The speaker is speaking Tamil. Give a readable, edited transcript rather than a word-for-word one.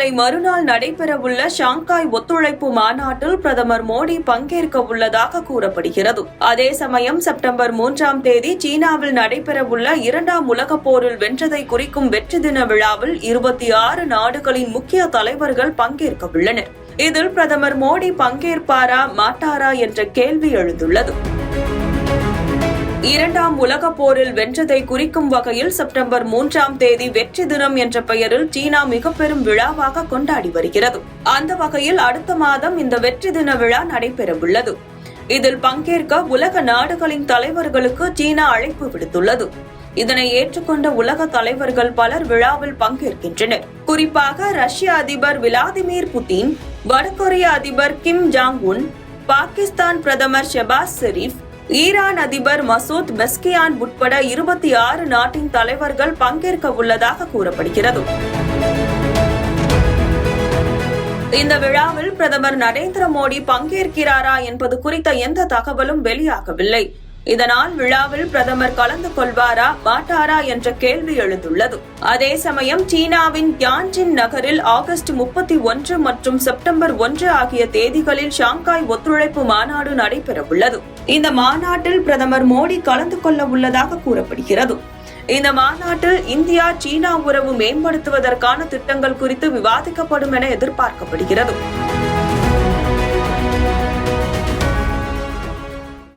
நாளை மறுநாள் நடைபெறவுள்ள ஷாங்காய் ஒத்துழைப்பு மாநாட்டில் பிரதமர் மோடி பங்கேற்க உள்ளதாக கூறப்படுகிறது. அதே சமயம் செப்டம்பர் 3ஆம் தேதி சீனாவில் நடைபெறவுள்ள 2ஆம் உலகப் போரில் வென்றதை குறிக்கும் வெற்றி தின விழாவில் 26 நாடுகளின் முக்கிய தலைவர்கள் பங்கேற்க உள்ளனர். இதில் பிரதமர் மோடி பங்கேற்பாரா மாட்டாரா என்ற கேள்வி எழுந்துள்ளது. 2ஆம் உலகப் போரில் வென்றதை குறிக்கும் வகையில் செப்டம்பர் 3ஆம் தேதி வெற்றி தினம் என்ற பெயரில் சீனா மிக பெரும் விழாவாக கொண்டாடி வருகிறது. அந்த வகையில் அடுத்த மாதம் இந்த வெற்றி தின விழா நடைபெறவுள்ளது. இதில் பங்கேற்க உலக நாடுகளின் தலைவர்களுக்கு சீனா அழைப்பு விடுத்துள்ளது. இதனை ஏற்றுக்கொண்ட உலக தலைவர்கள் பலர் விழாவில் பங்கேற்கின்றனர். குறிப்பாக ரஷ்ய அதிபர் விளாடிமிர் புட்டின், வடகொரிய அதிபர் கிம் ஜாங் உன், பாகிஸ்தான் பிரதமர் ஷெபாஸ் ஷெரீப், ஈரான் அதிபர் மசூத் பெஸ்கியான் உட்பட 26 நாட்டின் தலைவர்கள் பங்கேற்க உள்ளதாக கூறப்படுகிறது. இந்த விழாவில் பிரதமர் நரேந்திர மோடி பங்கேற்கிறாரா என்பது குறித்த எந்த தகவலும் வெளியாகவில்லை. இதனால் விழாவில் பிரதமர் கலந்து கொள்வாரா மாட்டாரா என்ற கேள்வி எழுந்துள்ளது. அதே சமயம் சீனாவின் தியான்ஜின் நகரில் ஆகஸ்ட் 31 மற்றும் செப்டம்பர் 1 ஆகிய தேதிகளில் ஷாங்காய் ஒத்துழைப்பு மாநாடு நடைபெறவுள்ளது. இந்த மாநாட்டில் பிரதமர் மோடி கலந்து கொள்ள உள்ளதாக கூறப்படுகிறது. இந்த மாநாட்டில் இந்தியா சீனா உறவு மேம்படுத்துவதற்கான திட்டங்கள் குறித்து விவாதிக்கப்படும் என எதிர்பார்க்கப்படுகிறது.